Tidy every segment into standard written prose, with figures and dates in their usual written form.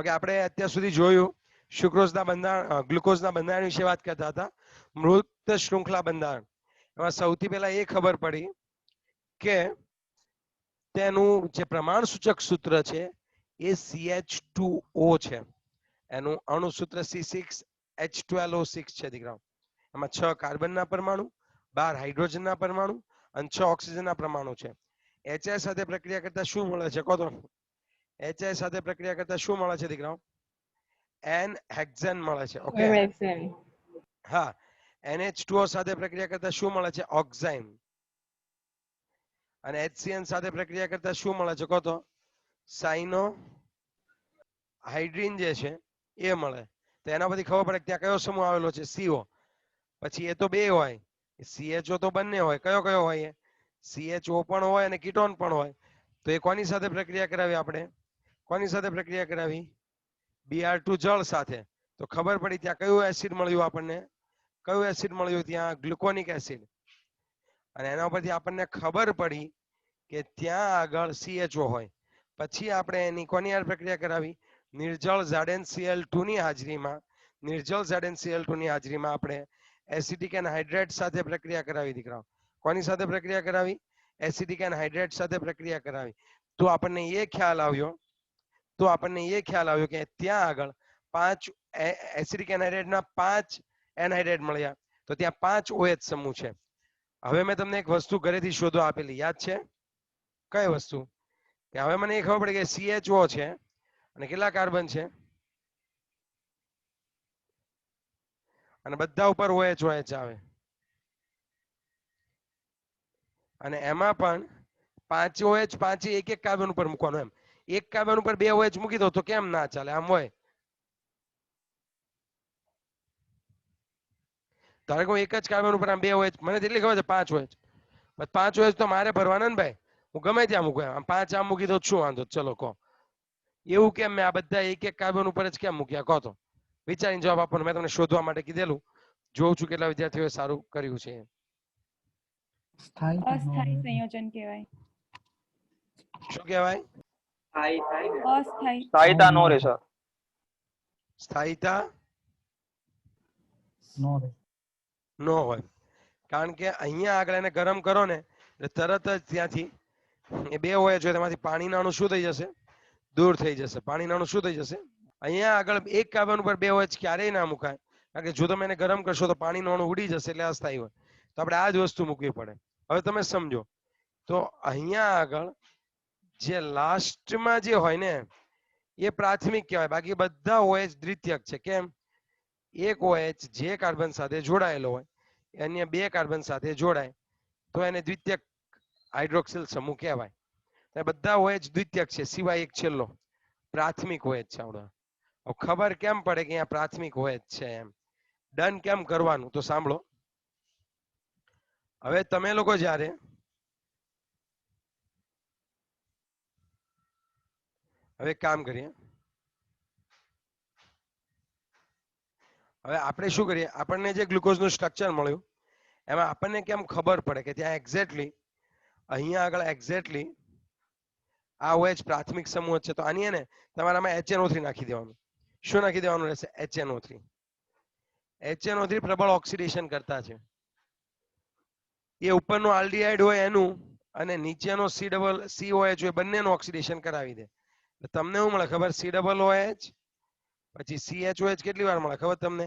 Okay, આપણે અત્યાર સુધી જોયું સુક્રોઝના બંધારણ, ગ્લુકોઝના બંધારણ વિશે વાત કરતા હતા. મૃત શૃંખલા બંધારણ, એમાં સૌથી પહેલા એ ખબર પડી કે તેનું જે પ્રમાણ સૂચક સૂત્ર છે એ CH2O છે. એનું અણુસૂત્ર C6H12O6 છે દીકરાઓ. એમાં 6 કાર્બનના પરમાણુ, 12 હાઇડ્રોજનના પરમાણુ અને 6 ઓક્સિજનના પરમાણુ છે. HI સાથે પ્રક્રિયા કરતા શું મળે છે? કહો તો. HI સાથે પ્રક્રિયા કરતા શું મળે છે દીકરાઓ? N હેક્ઝેન મળે છે. ઓકે, હા. NH2O સાથે પ્રક્રિયા કરતા શું મળે છે? ઓક્સાઇન. અને HCN સાથે પ્રક્રિયા કરતા શું મળે છે? કહો તો. સાઇનો હાઇડ્રીન જે છે એ મળે. તો એના પછી ખબર પડે કે ત્યાં કયો સમૂહ આવેલો છે? CO. પછી એ તો બે હોય, CHO તો બંને હોય. કયો કયો હોય? CHO પણ હોય અને કીટોન પણ હોય. તો એ કોની સાથે પ્રક્રિયા કરાવી આપણે? કોની સાથે પ્રક્રિયા કરાવી? Br2 જળ સાથે. તો ખબર પડી ત્યાં કયું એસિડ મળ્યું આપણને? કયું એસિડ મળ્યું ત્યાં? ગ્લુકોનિક એસિડ. અને એના પરથી આપણને ખબર પડી કે ત્યાં આગળ CHO હોય. પછી આપણે એની કોની હારે પ્રક્રિયા કરાવી? નિર્જળ ઝાડેન Cl2 ની હાજરીમાં, નિર્જળ ઝાડેન Cl2 ની હાજરીમાં આપણે એસિટિક એનહાઇડ્રેટ સાથે પ્રક્રિયા કરાવી દીકરાઓ. કોની સાથે પ્રક્રિયા કરાવી? એસિટિક એનહાઇડ્રેટ સાથે પ્રક્રિયા કરાવી. તો આપણને એ ખ્યાલ આવ્યો કે ત્યાં આગળ 5 એસિટિક એનહાઇડ્રેટના 5 એનહાઇડ્રેટ મળ્યા. તો ત્યાં 5 OH સમૂહ છે. હવે મેં તમને એક વસ્તુ ઘરેથી શોધો આપેલી, યાદ છે? કઈ વસ્તુ? કે હવે મને એ ખબર પડી કે CHO છે અને કેટલા કાર્બન છે? અને બધા ઉપર OH આવે. અને એમાં પણ 5 OH, 5 એક એક કાર્બન ઉપર મૂકવાનું. એમ એક કાર્બન ઉપર 2 OH મૂકી દો તો કેમ ના ચાલે? આમ હોય. ધારો કે એક જ કાર્બન ઉપર આમ 2 OH, મને એટલી ખબર છે 5 OH. 5 OH તો મારે ભરવાના ને ભાઈ. હું ગમે ત્યાં મૂકું. આમ 5 આમ મૂકી દો શું વાંધો? ચલો કહો. એવું કેમ મેં આ બધા એક એક કાર્બન ઉપર જ કેમ મૂક્યા? કહો તો. વિચારીને જવાબ આપવાનો. મેં તમને શોધવા માટે કીધેલું. જોઉં છું કેટલા વિદ્યાર્થીઓએ સારું કર્યું છે. અસ્થાયી સંયોજન કહેવાય. શું કહેવાય? અસ્થાયી. સ્થાયીતા નો રહે સર. સ્થાયીતા નો હોય. કારણ કે અહીંયા આગળ એને ગરમ કરો ને એટલે તરત જ ત્યાંથી એ 2 OH હોય તેમાંથી પાણીના અણુ શું થઈ જશે? દૂર થઈ જશે. પાણીના અણુ શું થઈ જશે? અહીંયા આગળ એક કાર્બન ઉપર 2 OH ક્યારેય ના મુકાય. કારણ કે જો તમે એને ગરમ કરશો તો પાણીનો અણુ ઉડી જશે એટલે અસ્થાયી હોય. તો આપણે આ જ વસ્તુ મૂકવી પડે. હવે તમે સમજો તો અહીંયા આગળ જે લાસ્ટમાં જે હોય ને એ પ્રાથમિક કહેવાય. બાકી બધા OH દ્વિતીયક છે. કેમ? એક OH જે કાર્બન સાથે જોડાયેલો હોય અન્ય 2 કાર્બન સાથે જોડાય તો એને દ્વિતીયક હાઇડ્રોક્સિલ સમૂહ કહેવાય. બધા OH દ્વિતીયક છે સિવાય એક છેલ્લો પ્રાથમિક OH છે. હવે ખબર કેમ પડે કે અહીંયા પ્રાથમિક OH છે? એમ ડન કેમ કરવાનું? તો સાંભળો. હવે તમે લોકો જ્યારે હવે કામ કરીએ. હવે આપણે શું કરીએ? આપણને જે ગ્લુકોઝનું સ્ટ્રક્ચર મળ્યું એમાં આપણને કેમ ખબર પડે કે ત્યાં એક્ઝેક્ટલી અહીંયા આગળ એક્ઝેક્ટલી આ OH પ્રાથમિક સમૂહ છે? તો આની ને તમારામાં HNO3 નાખી દેવાનું. શું નાખી દેવાનું રહેશે? HNO3. HNO3 પ્રબળ ઓક્સિડેશન કરતા છે. એ ઉપરનો આલ્ડીહાઇડ હોય એનું અને નીચેનો COH હોય બંનેનું ઓક્સિડેશન કરાવી દે. તમને શું મળે ખબર? COOH પછી CHOH કેટલી વાર મળે ખબર તમને?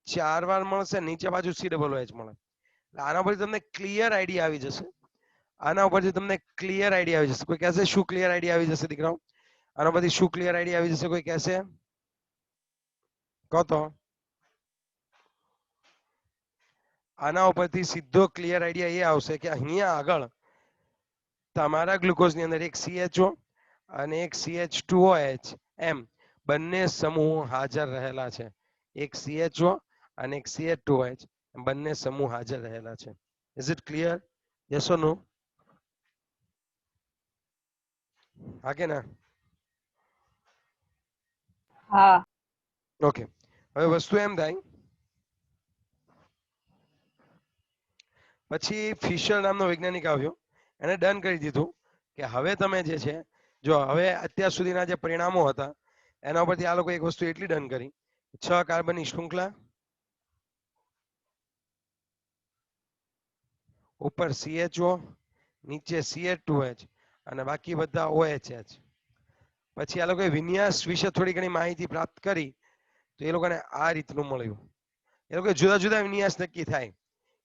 4 વાર મળશે. નીચે બાજુ COOH મળે. આના પરથી તમને ક્લિયર આઈડિયા આવી જશે. આના ઉપરથી તમને ક્લિયર આઈડિયા આવી જશે. કોઈ કહેશે શું ક્લિયર આઈડિયા આવી જશે દીકરાઓ? આના પરથી શું ક્લિયર આઈડિયા આવી જશે? કોઈ કહેશે? કહો તો. આના ઉપરથી સીધો ક્લિયર આઈડિયા એ આવશે કે અહીંયા આગળ તમારા ગ્લુકોઝની અંદર એક CHO અને એક CH2OH એમ બંને સમૂહ હાજર રહેલા છે. એક CHO અને એક CH2OH બંને સમૂહ હાજર રહેલા છે. Is it clear? Yes or no? હા કે ના? હા. ઓકે. હવે વસ્તુ એમ થાય પછી ફિશર નામનો વૈજ્ઞાનિક આવ્યો. એને ડન કરી દીધું કે હવે તમે જે છે જો હવે અત્યાર સુધીના જે પરિણામો હતા એના ઉપરથી આ લોકો એક વસ્તુ એટલી ડન કરી, 6 કાર્બનની શૃંખલા, ઉપર CHO, નીચે CH2H અને બાકી બધા OHH. પછી આ લોકોએ વિન્યાસ વિશે થોડી ઘણી માહિતી પ્રાપ્ત કરી તો એ લોકોને આ રીતનું મળ્યું. એ લોકો જુદા જુદા વિન્યાસ નક્કી થાય,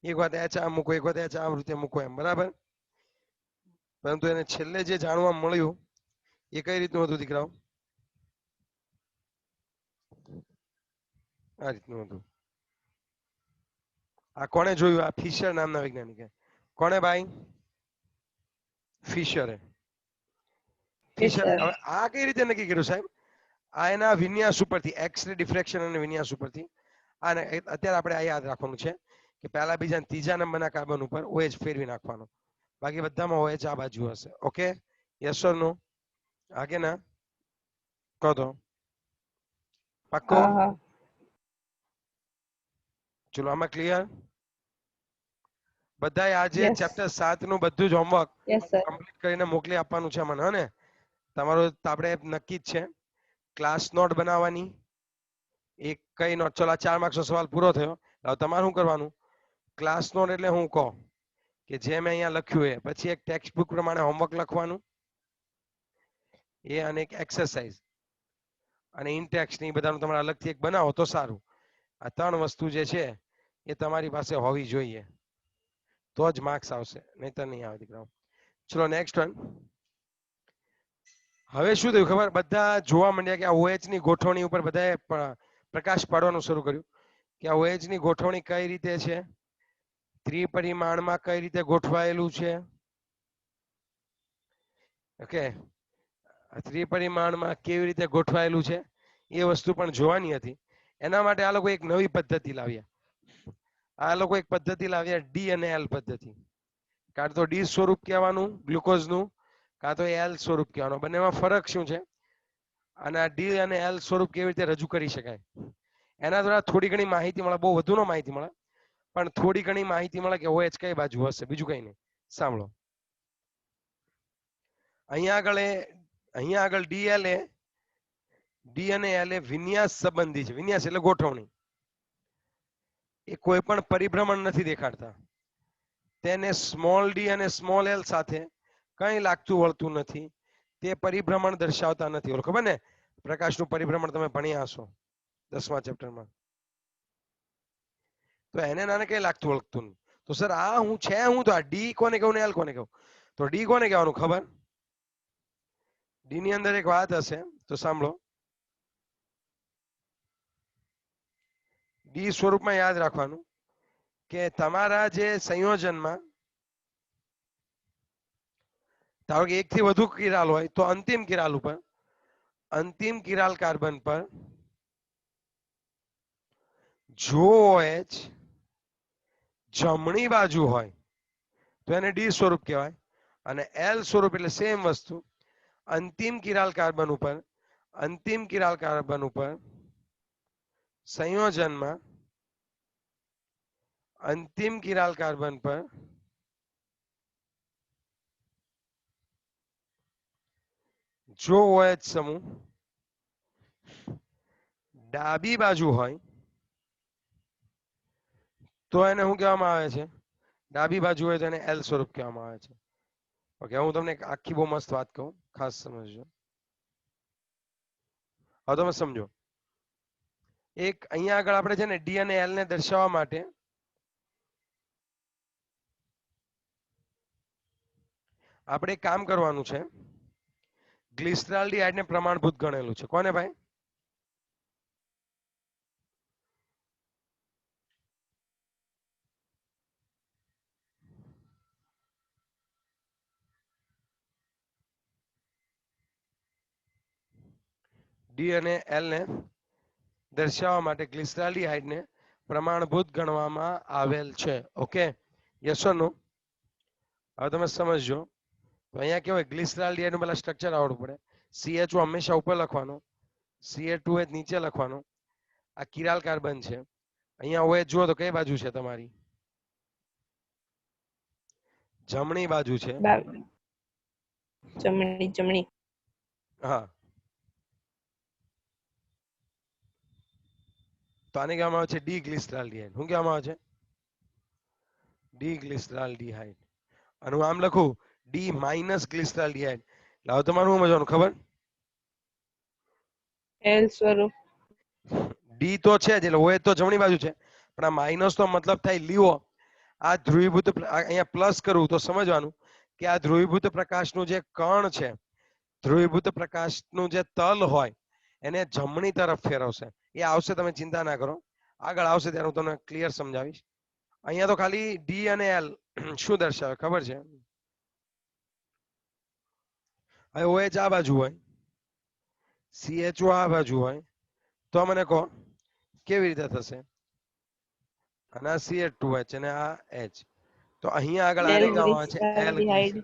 એક વખત H આમ મૂકો, એક વખત H આમ રીતે મૂકો, એમ બરાબર. પરંતુ એને છેલ્લે જે જાણવા મળ્યું એ કઈ રીતનું હતું દીકરાઓ? આ રીતનું હતું. આ કોણે જોયું? આ ફિશર નામના વૈજ્ઞાનિકે. કોણે ભાઈ? ફિશરે. ફિશરે. હવે આ કઈ રીતે નક્કી કર્યું સાહેબ? આ એના વિન્યાસ ઉપરથી, એક્સ રે ડિફ્રેક્શન અને વિન્યાસ ઉપરથી. અને અત્યારે આપણે આ યાદ રાખવાનું છે કે પહેલા બીજા ત્રીજા નંબરના કાર્બન ઉપર OH ફેરવી નાખવાનો, બાકી બધામાં OH આ બાજુ હશે. ઓકે, યસ ઓર નો? આગે ના કહો તો પાક્કો? ચલો, આમાં ક્લિયર? બધાએ આજે ચેપ્ટર 7 નું બધું જ હોમવર્ક કમ્પ્લીટ કરીને મોકલી આપવાનું છે મને, હને? તમારું આપણે નક્કી જ છે ક્લાસ નોટ બનાવવાની. એક કઈ નોટ? ચલો, 4 માર્ક્સનો સવાલ પૂરો થયો. હવે તમારે શું કરવાનું? ક્લાસ નોટ એટલે હું કહું કે જે મેં અહીંયા લખ્યું એ પછી એક ટેક્સ્ટ બુક પ્રમાણે હોમવર્ક લખવાનું, એ અને એક એક્સરસાઇઝ અને ઇનટેક્સ ની બધાનું તમારે અલગથી એક બનાવો તો સારું. આ 3 વસ્તુ જે છે એ તમારી પાસે હોવી જોઈએ, તો જ માર્ક્સ આવશે, નહીતર નહીં આવે દીકરાઓ. ચલો નેક્સ્ટ વન. હવે શું થયું ખબર? બધા જોવા માંડ્યા કે આ OH ની ગોઠવણી ઉપર બધાએ પ્રકાશ પાડવાનું શરૂ કર્યું કે આ OH ની ગોઠવણી કઈ રીતે છે, ત્રિપરિમાણમાં કઈ રીતે ગોઠવાયેલું છે. ઓકે, ત્રિપરિમાણમાં કેવી રીતે ગોઠવાયેલું છે એ વસ્તુ પણ જોવાની હતી. એના માટે આ લોકો એક નવી પદ્ધતિ લાવ્યા. આ લોકો એક પદ્ધતિ લાવ્યા, ડી અને એલ પદ્ધતિ. કાં તો ડી સ્વરૂપ કહેવાનું ગ્લુકોઝનું, કાં તો એલ સ્વરૂપ કહેવાનું. બંનેમાં ફરક શું છે અને આ ડી અને એલ સ્વરૂપ કેવી રીતે રજૂ કરી શકાય, એના દ્વારા થોડી ઘણી માહિતી મળે. બહુ વધુ ન માહિતી મળે, પણ થોડી ઘણી માહિતી મળે કે OH કઈ બાજુ હશે, બીજું કઈ નહીં. સાંભળો, અહીંયા આગળ DL એ ડી અને એલ એ વિન્યાસ સંબંધી છે. વિન્યાસ એટલે ગોઠવણી. એ કોઈ પણ પરિભ્રમણ નથી દેખાડતા. તેને સ્મોલ ડી અને સ્મોલ એલ સાથે કંઈ લાગતું વળતું નથી. તે પરિભ્રમણ દર્શાવતા નથી. ઓલું ખબર ને, પ્રકાશનું પરિભ્રમણ તમે ભણ્યા હશો 10મા ચેપ્ટરમાં. તો એને નાને કઈ લાગતું વળગતું નહીં. તો સર આ હું છે હું તો આ ડી કોને કહું ને એલ કોને કહું? તો ડી કોને કહેવાનું ખબર? ડી ની અંદર એક વાત હશે તો સાંભળો. ડી સ્વરૂપમાં યાદ રાખવાનું કે તમારા જે સંયોજનમાં ધારો કે 1 થી વધુ કિરાલ હોય તો અંતિમ કિરાલ કાર્બન પર જો OH જમણી બાજુ હોય તો એને ડી સ્વરૂપ કહેવાય, અને એલ સ્વરૂપ એટલે સેમ વસ્તુ. અંતિમ કિરાલ કાર્બન ઉપર સંયોજનમાં અંતિમ કિરાલ કાર્બન પર જો OH સમૂહ ડાબી બાજુ હોય તો એને શું કહેવામાં આવે છે? ડાબી બાજુ હોય તો એને એલ સ્વરૂપ કહેવામાં આવે છે. ઓકે, હું તમને એક આખી બહુ મસ્ત વાત કહું, ખાસ સમજજો. હવે તમે સમજો. એક અહીંયા આગળ આપણે છે ને ડી અને એલ ને દર્શાવવા માટે આપણે એક કામ કરવાનું છે. ગ્લિસરાલ્ડિહાઇડ ને પ્રમાણભૂત ગણેલું છે. કોને ભાઈ? ડી અને એલ ને દર્શાવવા માટે ગ્લિસરાલ્ડિહાઇડ ને પ્રમાણભૂત ગણવામાં આવેલ છે. ઓકે, યસ ઓર નો? હવે તમે સમજજો. તો અહીંયા કેવું, ગ્લિસરાલ્ડિહાઇડ નું પહેલા સ્ટ્રક્ચર આવડવું પડે. CHO હંમેશા ઉપર લખવાનો, CH2H નીચે લખવાનો. આ કિરાલ કાર્બન છે. અહીંયા OH જુઓ તો કઈ બાજુ છે તમારી? જમણી બાજુ છે. જમણી. હા, તો આને કહેવામાં આવે છે ડી ગ્લિસરાલ્ડિહાઇડ. શું કહેવામાં આવે છે? ડી ગ્લિસરાલ્ડિહાઇડ. અને હું આમ લખું ડી માઇનસ ગ્લિસરાલ્ડિહાઇડ. લાવો તમારું શું મજાનું ખબર? એલ સ્વરૂપ. ડી તો છે જ એટલે OH તો જમણી બાજુ છે, પણ આ માઇનસ તો મતલબ થાય લીવો. આ ધ્રુવીભૂત અહીંયા પ્લસ કરવું તો સમજવાનું કે આ ધ્રુવીભૂત પ્રકાશનું જે કણ છે, ધ્રુવીભૂત પ્રકાશનું જે તલ હોય એને જમણી તરફ ફેરવશે. એ આવશે, તમે ચિંતા ના કરો, આગળ આવશે ત્યારે હું તમને ક્લિયર સમજાવીશ. અહીંયા તો ખાલી ડી અને એલ શું દર્શાવે ખબર છે? હવે OH આ બાજુ હોય, CHO આ બાજુ હોય, તો મને કહો કેવી રીતે થશે? અને આ CH2H અને આ H. તો અહીંયા આગળ આને કહેવામાં આવે છે L glyceraldehyde.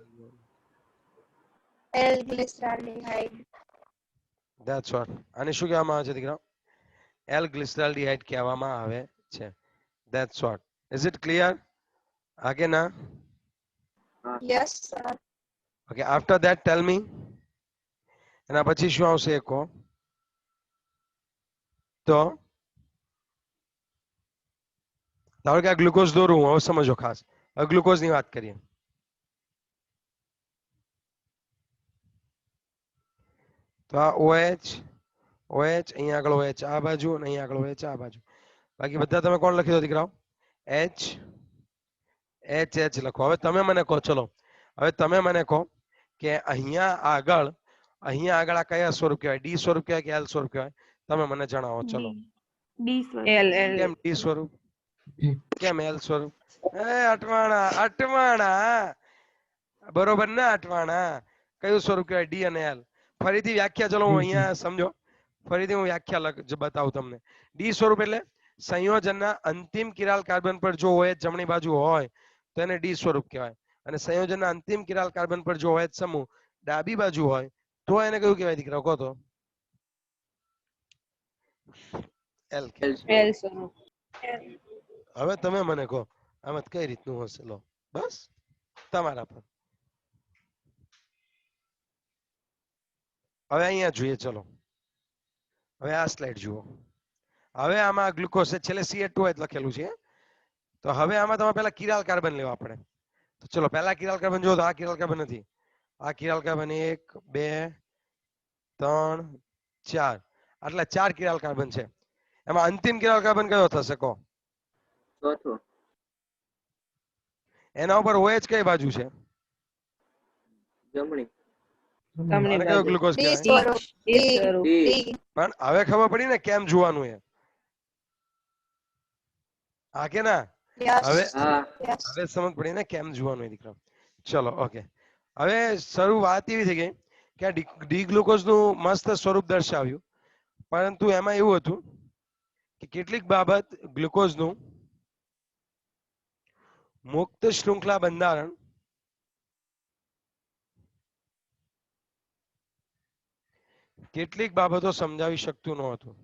L glyceraldehyde. That's what. આને શું કહેવામાં આવે છે દીકરા? એલ ગ્લિસરાલ્ડિહાઇડ કહેવામાં આવે છે. That's what. Is it clear? આગે ના? Yes, sir. Okay, after that tell me. એના પછી શું આવશે એ કહો તો. ધારો કે આ ગ્લુકોઝ દોરું હું, હવે સમજો ખાસ. હવે ગ્લુકોઝની વાત કરીએ. તો આ OH અહીંયા આગળ OH આ બાજુ અને અહીંયા આગળ OH આ બાજુ. બાકી બધા તમે કોણ લખી દો દીકરાઓ? H લખો. હવે તમે મને કહો, ચલો હવે તમે મને કહો કે અહીંયા આગળ આ કયા સ્વરૂપ કહેવાય? ડી સ્વરૂપ કહેવાય કે એલ સ્વરૂપ કહેવાય? તમે મને જણાવો. ચલો. ડી સ્વરૂપ. L L. કેમ ડી સ્વરૂપ? કેમ એલ સ્વરૂપ? અટવાણા બરોબર ના અટવાણા? કયું સ્વરૂપ કહેવાય? ડી અને એલ. ફરીથી વ્યાખ્યા, ચલો હું અહીંયા સમજો, ફરીથી હું વ્યાખ્યા બતાવું તમને. ડી સ્વરૂપ એટલે સંયોજનના અંતિમ કિરાલ કાર્બન પર જો OH જમણી બાજુ હોય તો એને ડી સ્વરૂપ કહેવાય. અને સંયોજનના અંતિમ કિરાલ કાર્બન પર જો OH સમૂહ ડાબી બાજુ હોય તો એને કયું કહેવાય દીકરા? કહો તો. એલ કહેવાય. એલ સ્વરૂપ. હવે તમે મને કહો આમાં કઈ રીતનું હશે? લો બસ તમારા પર. હવે અહીંયા જોઈએ, ચલો હવે આ સ્લાઇડ જુઓ. હવે આમાં ગ્લુકોઝ છેલ્લે CH2H લખેલું છે. તો હવે આમાં તમારે પહેલા કિરાલ કાર્બન લેવા પડે. તો ચલો પહેલા કિરાલ કાર્બન જો, તો આ કિરાલ કાર્બન નથી. આ કિરાલ કાર્બન 1 2 3 4, આટલા 4 કિરાલ કાર્બન છે. એમાં અંતિમ કિરાલ કાર્બન કયો થશે કહો? ચોથો. એના ઉપર OH કઈ બાજુ છે? જમણી. જમણી આને કયો બાજુ. ગ્લુકોઝ D કહેવાય? સ્વરૂપ. ડી સ્વરૂપ. D. પણ હવે ખબર પડી ને કેમ જોવાનું એ? હા કે ના? Yes. હવે હા. Yes. હવે સમજ પડી ને કેમ જોવાનું એ દીકરા? ચલો ઓકે. હવે શરૂઆત એવી થઈ ગઈ કે આ ડી ગ્લુકોઝ નું મસ્ત સ્વરૂપ દર્શાવ્યું, પરંતુ એમાં એવું હતું કે કેટલીક બાબત ગ્લુકોઝ નું મુક્ત શૃંખલા બંધારણ કેટલીક બાબતો સમજાવી શકતું નહોતું.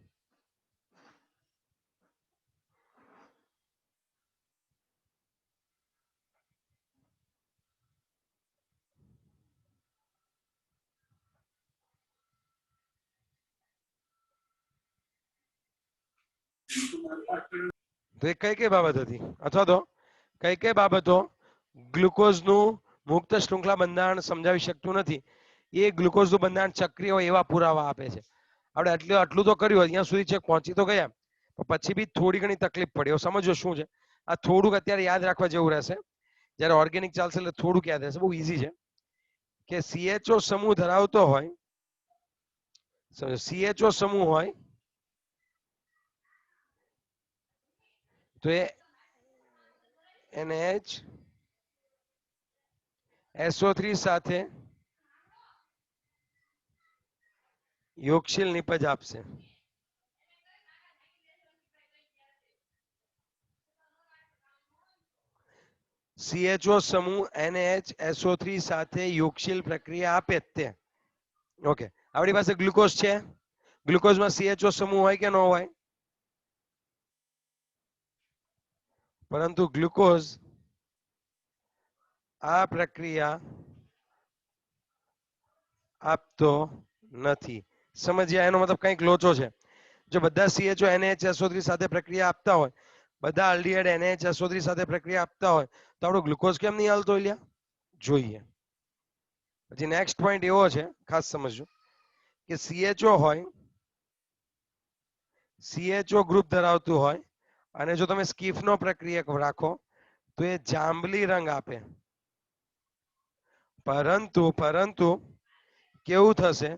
તો એ કઈ કઈ બાબત હતી, અથવા તો કઈ કઈ બાબતો ગ્લુકોઝનું મુક્ત શૃંખલા બંધારણ સમજાવી શકતું નથી? એ ગ્લુકોઝનું બંધારણ ચક્રીય હોય એવા પુરાવા આપે છે. આપણે આટલું તો કર્યું, અહીંયા સુધી છેક પહોંચી તો ગયા, પણ પછી બી થોડી ઘણી તકલીફ પડી. હવે સમજો શું છે આ. થોડુંક અત્યારે યાદ રાખવા જેવું રહેશે, જ્યારે ઓર્ગેનિક ચાલશે એટલે થોડુંક યાદ રહેશે. બહુ ઈઝી છે કે CHO સમૂહ ધરાવતો હોય, CHO સમૂહ હોય તો એ NH SO3 સાથે યોગશીલ નિપજ આપશે. CHO સમૂહ NH SO3 સાથે યોગશીલ પ્રક્રિયા આપે તે. ઓકે, આપણી પાસે ગ્લુકોઝ છે. ગ્લુકોઝમાં CHO સમૂહ હોય કે ન હોય? પરંતુ ગ્લુકોઝ આ પ્રક્રિયા આપતો નથી. સમજ્યા? એનો મતલબ કંઈક લોચો છે. જો બધા CHO NaHSO3 સાથે પ્રક્રિયા આપતા હોય, બધા આલ્ડીહાઇડ NaHSO3 સાથે પ્રક્રિયા આપતા હોય તો આપણો ગ્લુકોઝ કેમ નહીં હાલતો લ્યા? જોઈએ. પછી નેક્સ્ટ પોઈન્ટ એવો છે, ખાસ સમજજો, કે CHO હોય, CHO ગ્રુપ ધરાવતું હોય અને જો તમે સ્કીફનો પ્રક્રિયક રાખો તો એ જાંબલી રંગ આપે. પરંતુ કેવું થશે,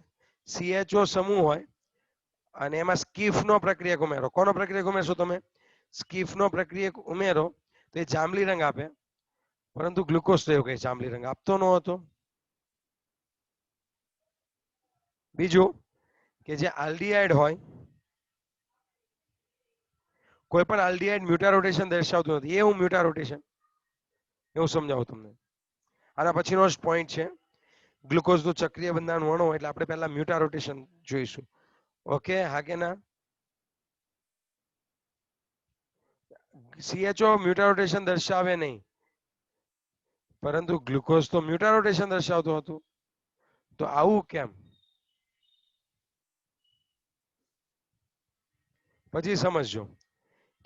CHO સમૂહ હોય અને એમાં સ્કીફનો પ્રક્રિયક ઉમેરો. કોનો પ્રક્રિયક ઉમેરશો તમે? સ્કીફનો પ્રક્રિયક ઉમેરો તો એ જાંબલી રંગ આપે, પરંતુ ગ્લુકોઝ તો એવું કઈ જાંબલી રંગ આપતો ન હતો. બીજું કે જે આલ્ડીહાઇડ હોય, કોઈ પણ આલ્ડીહાઇડ મ્યુટા રોટેશન દર્શાવતું નથી. એ હું મ્યુટા રોટેશન એવું સમજાવું તમને. આના પછીનો જ પોઈન્ટ છે, ગ્લુકોઝનું ચક્રીય બંધારણ વર્ણો, એટલે આપણે પહેલા મ્યુટા રોટેશન જોઈશું. ઓકે, હા કે ના? CHO મ્યુટા રોટેશન દર્શાવે નહીં, પરંતુ ગ્લુકોઝ તો મ્યુટા રોટેશન દર્શાવતું હતું. તો આવું કેમ? પછી સમજજો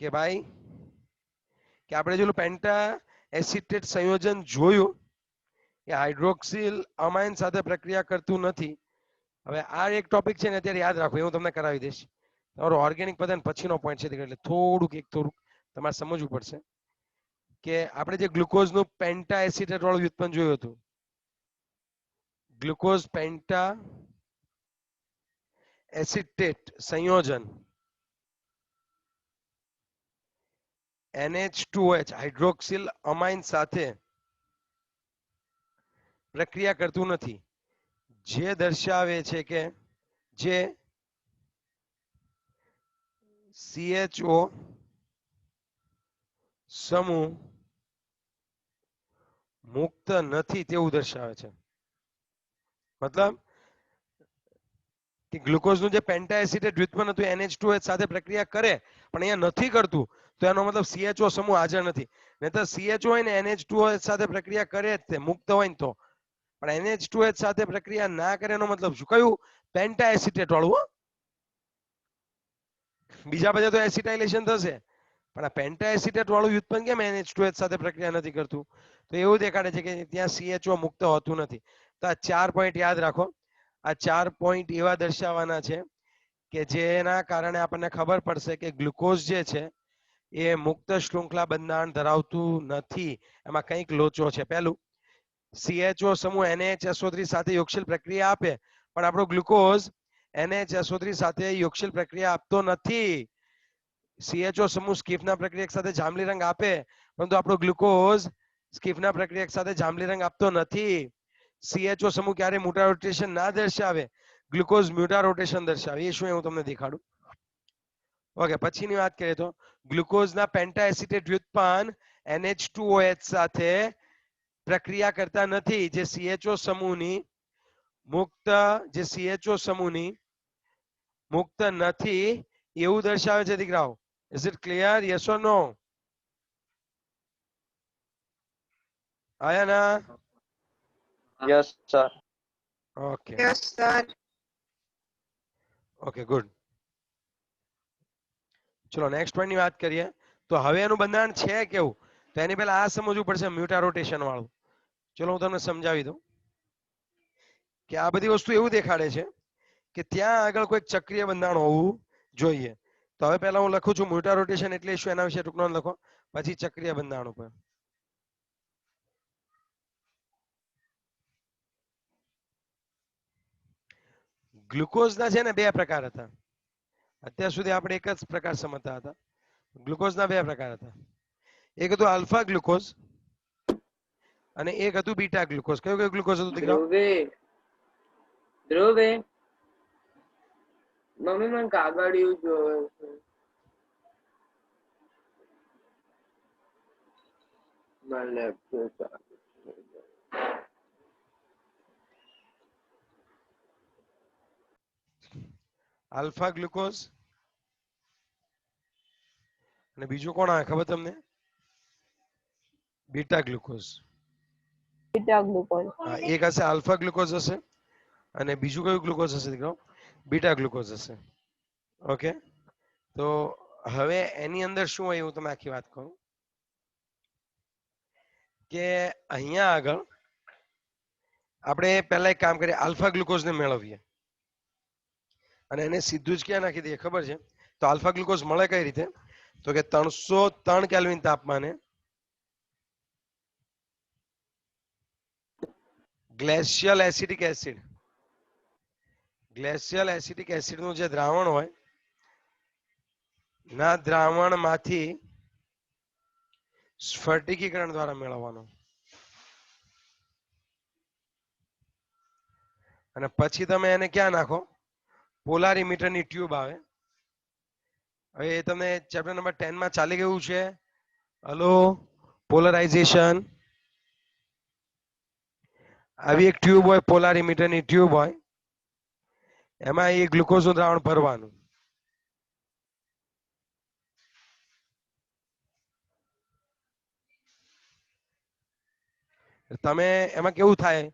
કે ભાઈ કે આપણે જેલું પેન્ટા એસિટેટ સંયોજન જોયું એ હાઇડ્રોક્સિલ અમાઇન સાથે પ્રક્રિયા કરતું નથી. હવે આ એક ટોપિક છે ને, અત્યારે યાદ રાખો, હું તમને કરાવી દઈશ. તમારો ઓર્ગેનિક પદાર્થ પછીનો પોઈન્ટ છે, એટલે થોડુંક તમારે સમજવું પડશે કે આપણે જે ગ્લુકોઝનું પેન્ટા એસિટેટ વાળું વ્યુત્પન્ન જોયું હતું, ગ્લુકોઝ પેન્ટા એસિટેટ સંયોજન NH2OH હાઇડ્રોક્સિલ અમાઇન સાથે પ્રક્રિયા કરતું નથી, જે દર્શાવે છે કે જે CHO સમૂહ મુક્ત નથી તેવું દર્શાવે છે. મતલબ કે ગ્લુકોઝનું જે પેન્ટા એસિટેટ વ્યુત્પન્ન હતું NH2OH સાથે પ્રક્રિયા કરે, પણ અહીંયા નથી કરતું, તો એનો મતલબ CHO સમૂહ હાજર નથી. નહીતર CHO હોય ને NH2OH સાથે પ્રક્રિયા કરે જ તે મુક્ત હોય ને તો, પણ NH2OH સાથે પ્રક્રિયા ના કરે એનો મતલબ શું? કયું? પેન્ટા એસિટેટ વાળું. બીજા બધા તો એસિટાઇલેશન થશે, પણ આ પેન્ટા એસિટેટ વાળું વ્યુત્પન્ન કેમ NH2OH સાથે પ્રક્રિયા નથી કરતું? તો એવું દેખાડે છે કે ત્યાં CHO મુક્ત હોતું નથી. તો આ 4 પોઈન્ટ યાદ રાખો. આ 4 પોઈન્ટ એવા દર્શાવવાના છે કે જેના કારણે આપણને ખબર પડશે કે ગ્લુકોઝ જે છે એ મુક્ત શૃંખલા બંધારણ ધરાવતું નથી, એમાં કંઈક લોચો છે. પહેલું, CHO સમૂહ NaHSO3 સાથે યોગશીલ પ્રક્રિયા આપે, પણ આપણો ગ્લુકોઝ NaHSO3 સાથે યોગશીલ પ્રક્રિયા આપતો નથી. CHO સમૂહ સ્કીફના પ્રક્રિયક સાથે જાંબલી રંગ આપે, પરંતુ આપણો ગ્લુકોઝ સ્કીફના પ્રક્રિયક સાથે જાંબલી રંગ આપતો નથી. CHO સમૂહ ક્યારે મ્યુટા રોટેશન ના દર્શાવે, ગ્લુકોઝ મ્યુટા રોટેશન દર્શાવે. એ શું? હું તમને દેખાડું. ઓકે, પછીની વાત કરીએ તો ગ્લુકોઝના પેન્ટા એસિટેટ વ્યુત્પન્ન NH2OH સાથે પ્રક્રિયા કરતા નથી, જે CHO સમૂહની મુક્ત નથી એવું દર્શાવે છે. દીકરાઓ, is it clear? Yes or no? આયા ના? Yes, sir. Okay Yes, sir. Okay, good. ચલો નેક્સ્ટ પોઈન્ટ ની વાત કરીએ. તો હવે એનું બંધારણ છે કેવું, તો એની પહેલા આ સમજવું પડશે, મ્યુટા રોટેશન વાળું. ચલો હું તમને સમજાવી દઉં કે આ બધી વસ્તુ એવું દેખાડે છે કે ત્યાં આગળ કોઈ ચક્રીય બંધારણ હોવું જોઈએ. તો હવે પહેલા હું લખું છું મ્યુટા રોટેશન એટલે શું, એના વિશે ટૂંક નોંધ લખો, પછી ચક્રીય બંધારણ ઉપર. ગ્લુકોઝના છે ને બે પ્રકાર હતા. અત્યાર સુધી આપણે એક જ પ્રકાર સમજતા હતા. ગ્લુકોઝના બે પ્રકાર હતા. એક હતું આલ્ફા ગ્લુકોઝ અને એક હતું બીટા ગ્લુકોઝ. કયું કયું ગ્લુકોઝ હતું દીકરા? ધ્રુવે મમ્મી મને કાગળિયું જોવે છે. મારે લેપટોપ ચાલુ છે. આલ્ફા ગ્લુકોઝ અને બીજું કોણ આવે ખબર તમને? Beta glucose. Beta glucose. હા, એક હશે આલ્ફા ગ્લુકોઝ હશે અને બીજું કયું ગ્લુકોઝ હશે દીકરો? બીટા ગ્લુકોઝ હશે. ઓકે, તો હવે એની અંદર શું હોય હું તમને આખી વાત કહું કે અહીંયા આગળ આપણે પહેલા એક કામ કરીએ, આલ્ફા ગ્લુકોઝને મેળવીએ અને એને સીધું જ ક્યાં નાખી દઈએ ખબર છે? તો આલ્ફા ગ્લુકોઝ મળે કઈ રીતે? તો કે 303 કેલ્વિન તાપમાને ગ્લેશિયલ એસિટિક એસિડ નું જે દ્રાવણ હોય ના દ્રાવણમાંથી સ્ફટિકીકરણ દ્વારા મેળવવાનું અને પછી તમે એને ક્યાં નાખો? પોલારીમીટરની ટ્યુબ આવે. હવે એ તમને ચેપ્ટર નંબર 10 માં ચાલી ગયું છે. Hello, polarisation. આવી એક ટ્યુબ હોય, પોલારીમીટરની ટ્યુબ હોય, એમાં એ ગ્લુકોઝનું દ્રાવણ ભરવાનું. તમે એમાં કેવું થાય,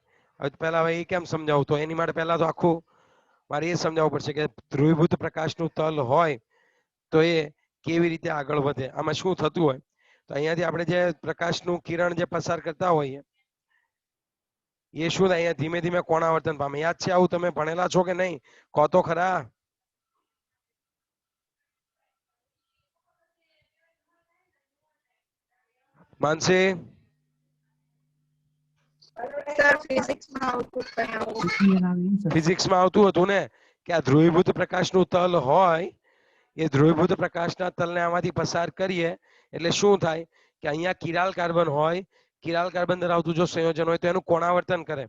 હવે પહેલા એ કેમ સમજાવું? તો એની માટે પહેલા તો આખું મારે એ સમજાવવું પડશે કે ધ્રુવીભૂત પ્રકાશનું તલ હોય તો એ કેવી રીતે આગળ વધે. આમાં શું થતું હોય તો અહીંયાથી આપણે જે પ્રકાશનું કિરણ જે પસાર કરતા હોઈએ એ શું થાય? અહીંયા ધીમે ધીમે કોણાવર્તન પામે. યાદ છે આવું? તમે ભણેલા છો કે નહીં? કહો તો ખરા. માનસી, સર ફિઝિક્સમાં આવતું કઈ આવું ફિઝિક્સમાં આવતું હતું ને કે આ ધ્રુવીભૂત પ્રકાશનું તલ હોય, એ ધ્રુવીભૂત પ્રકાશના તલને આમાંથી પસાર કરીએ એટલે શું થાય કે અહીંયા કિરાલ કાર્બન હોય, કિરાલ કાર્બન ધરાવતું જો સંયોજન હોય તો એનું કોણાવર્તન કરે.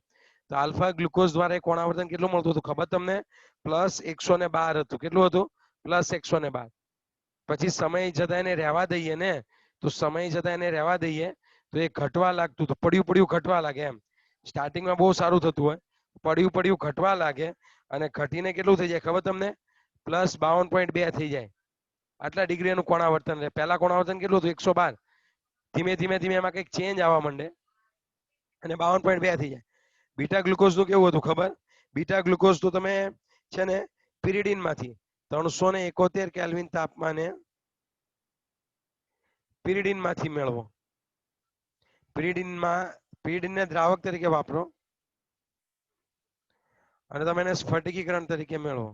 તો આલ્ફા ગ્લુકોઝ દ્વારા એ કોણાવર્તન કેટલું મળતું હતું ખબર તમને? +112 હતું. કેટલું હતું? +112. પછી સમય જતા એને રહેવા દઈએ ને, તો સમય જતા એને રહેવા દઈએ તો એ ઘટવા લાગતું હતું. પડ્યું ઘટવા લાગે એમ. સ્ટાર્ટિંગમાં બહુ સારું થતું હોય, પડ્યું ઘટવા લાગે અને ઘટીને કેટલું થઈ જાય ખબર તમને? +52.2 થઈ જાય. આટલા ડિગ્રી એનું કોણાવર્તન રહે. પહેલા કોણાવર્તન કેટલું હતું? 112. ધીમે ધીમે એમાં કંઈક ચેન્જ આવવા માંડે અને 52.2 થઈ જાય. બીટા ગ્લુકોઝ નું કેવું હતું ખબર? બીટા ગ્લુકોઝ તો તમે છે ને પિરિડીન માંથી 371 કેલ્વિન તાપમાને પિરિડીન માંથી મેળવો. પિરિડીનને દ્રાવક તરીકે વાપરો અને તમે એને સ્ફટિકીકરણ તરીકે મેળવો.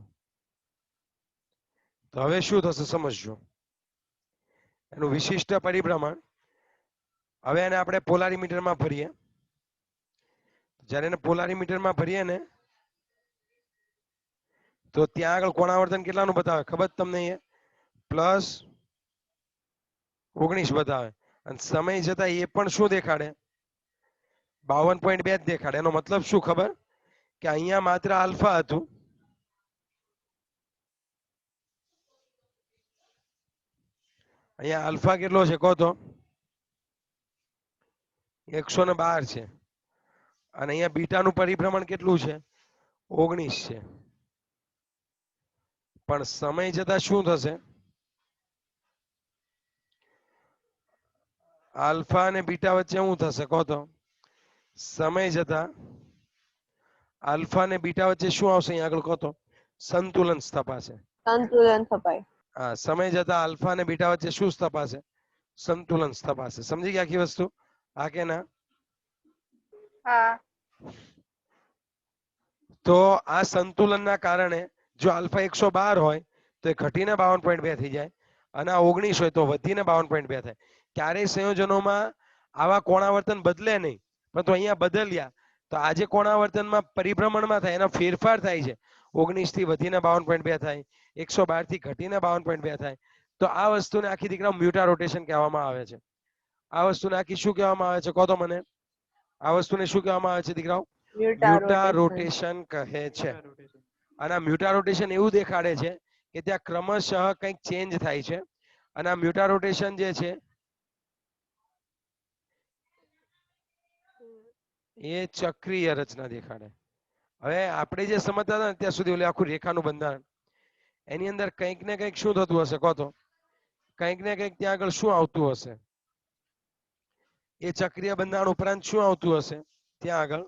તો હવે શું થશે સમજજો. એનું વિશિષ્ટ પરિભ્રમણ. હવે એને આપણે પોલારીમીટરમાં ભરીએ. જ્યારે એને પોલારીમીટરમાં ભરીએ ને તો ત્યાં આગળ કોણાવર્તન કેટલાનું બતાવે ખબર તમને? એ +19 બતાવે અને સમય જતા એ પણ શું દેખાડે? 52.2 જ દેખાડે. એનો મતલબ શું ખબર? કે અહીંયા માત્ર આલ્ફા હતું, અહીંયા આલ્ફા કેટલો છે કહો તો? 112 છે અને અહીંયા બીટાનું પરિભ્રમણ કેટલું છે? 19 છે. પણ સમય જતા શું થશે? આલ્ફા અને બીટા વચ્ચે શું થશે કહો તો? સમય જતા આલ્ફા અને બીટા વચ્ચે શું આવશે અહીંયા આગળ કહો તો? સંતુલન સ્થપાશે. સંતુલન સ્થપાય. હા, સમય જતા આલ્ફા અને બીટા વચ્ચે શું સ્થપાશે? સંતુલન સ્થપાશે. સમજી ગયા આખી વસ્તુ? હા કે ના? હા તો આ સંતુલનના કારણે જો આલ્ફા 112 હોય તો એ ઘટીને 52.2 થઈ જાય અને આ 19 હોય તો વધીને 52.2 થાય. ક્યારેય સંયોજનોમાં આવા કોણાવર્તન બદલે નહીં, પરંતુ અહીંયા બદલ્યા તો આજે કોણાવર્તનમાં પરિભ્રમણમાં થાય એનો ફેરફાર થાય છે. 19 થી વધીને 52.2 થાય, 112 થી ઘટીને 52.2 થાય. તો આ વસ્તુને આખી દીકરા મ્યુટા રોટેશન કહેવામાં આવે છે. આ વસ્તુને આખી શું કહેવામાં આવે છે કહો તો મને? આ વસ્તુને શું કહેવામાં આવે છે દીકરાઓ? મ્યુટા રોટેશન કહે છે. અને આ મ્યુટા રોટેશન એવું દેખાડે છે કે ત્યાં ક્રમશઃ કંઈક ચેન્જ થાય છે અને આ મ્યુટા રોટેશન જે છે એ ચક્રીય રચના દેખાડે. હવે આપણે જે સમજતા હતા ને ત્યાં સુધી ઓલી આખું રેખાનું બંધારણ, એની અંદર કંઈક ને કંઈક શું થતું હશે કહો તો? કંઈક ને કંઈક ત્યાં આગળ શું આવતું હશે? એ ચક્રીય બંધારણ ઉપરાંત શું આવતું હશે ત્યાં આગળ?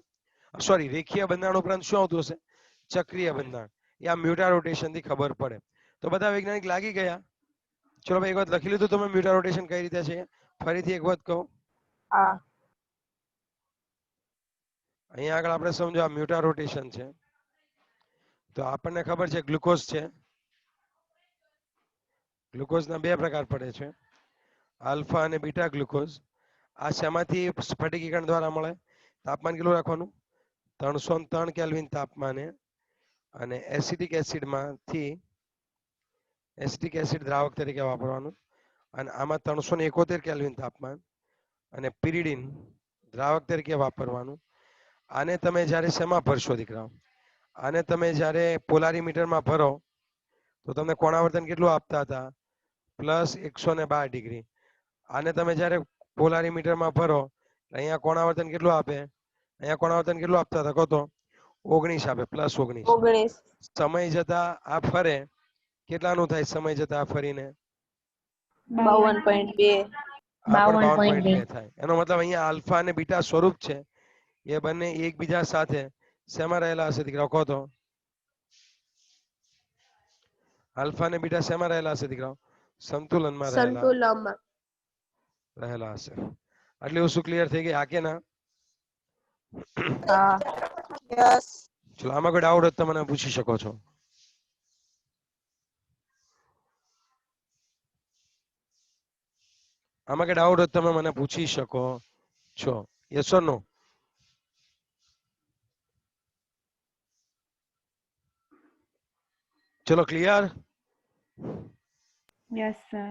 સોરી, રેખીય બંધારણ ઉપરાંત શું આવતું હશે? ચક્રીય બંધારણ. એ આ મ્યુટા રોટેશન થી ખબર પડે. તો બધા વૈજ્ઞાનિક લાગી ગયા ચલો ભાઈ એક વખત લખી લીધું તમે મ્યુટા રોટેશન કઈ રીતે છે? ફરીથી એક વખત કહો. હા. અહીંયા આગળ આપણે સમજો આ મ્યુટા રોટેશન છે. તો આપણને ખબર છે ગ્લુકોઝ છે. ગ્લુકોઝના બે પ્રકાર પડે છે, આલ્ફા અને બીટા ગ્લુકોઝ. આ શેમાંથી સ્ફટિકીકરણ દ્વારા મળે? તાપમાન કેટલું રાખવાનું? 303 કેલ્વિન તાપમાને. અને એસિટિક એસિડમાંથી એસિટિક એસિડ દ્રાવક તરીકે વાપરવાનું. અને આમાં 371 કેલ્વિન તાપમાન અને પિરિડિન દ્રાવક તરીકે વાપરવાનું. આને તમે જ્યારે શેમાં ભરશો દીકરાઓ? આને તમે જ્યારે પોલારીમીટરમાં ભરો તો તમને કોણાવર્તન કેટલું આપતા હતા? +112 ડિગ્રી. આને તમે જ્યારે પોલારીમીટરમાં ભરો અહીંયા કોણાવર્તન કેટલું આપે? અહીંયા કોણાવર્તન કેટલું આપતા હતા કહો તો? 19 આપે, +19. 19. સમય જતા આ ફરે કેટલાનું થાય? સમય જતા આ ફરીને 52.2. આ પણ 52.2 થાય. એનો મતલબ અહીંયા આલ્ફા અને બીટા સ્વરૂપ છે એ બંને એકબીજા સાથે શેમાં રહેલા હશે દીકરાઓ કહો તો? આલ્ફા અને બીટા શેમાં રહેલા હશે દીકરાઓ? સંતુલનમાં સંતુલનમાં. રહેલા હશે. આટલી વસ્તુ ક્લિયર થઈ ગઈ? હા કે ના? હા. યસ. ચલો આમાં કોઈ ડાઉટ હોય તો મને પૂછી શકો છો. આમાં કઈ ડાઉટ હોય તો તમે મને પૂછી શકો છો. યસ ઓર નો? ચલો ક્લિયર? Yes sir.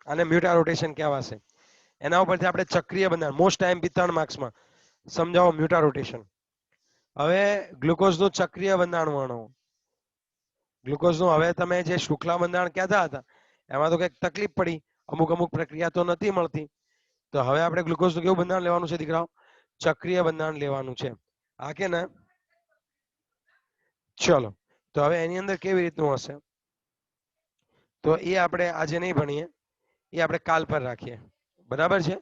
આને મ્યુટા રોટેશન કહેવાશે. એના ઉપરથી આપણે ચક્રીય બંધારણ મોસ્ટ ટાઈમ 3 માર્ક્સમાં સમજાવો મ્યુટા રોટેશન. હવે ગ્લુકોઝનું ચક્રીય બંધારણ વર્ણવો. ગ્લુકોઝનું હવે તમે જે શુક્લા બંધારણ કહેતા હતા એમાં તો કંઈક તકલીફ પડી, અમુક પ્રક્રિયા તો નથી મળતી. તો હવે આપણે ગ્લુકોઝનું કેવું બંધારણ લેવાનું છે દીકરાઓ? ચક્રીય બંધારણ લેવાનું છે. હા કે ના? ચલો તો હવે એની અંદર કેવી રીતનું હશે તો એ આપણે આજે નહીં ભણીએ, એ આપણે કાલ પર રાખીએ. બરાબર છે?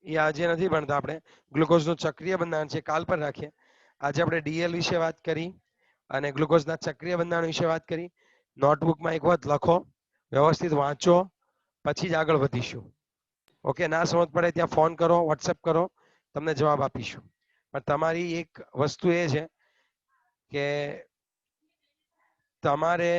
એ આજે નથી ભણતા આપણે. ગ્લુકોઝનું ચક્રીય બંધારણ છે કાલ પર રાખીએ. આજે આપણે ડીએલ વિશે વાત કરી અને ગ્લુકોઝના ચક્રીય બંધારણ વિશે વાત કરી. નોટબુકમાં એક વખત લખો, વ્યવસ્થિત વાંચો, પછી જ આગળ વધીશું. ઓકે? ના સમજ પડે ત્યાં ફોન કરો, વોટ્સએપ કરો, તમને જવાબ આપીશું. પણ તમારી એક વસ્તુ એ છે કે તમારે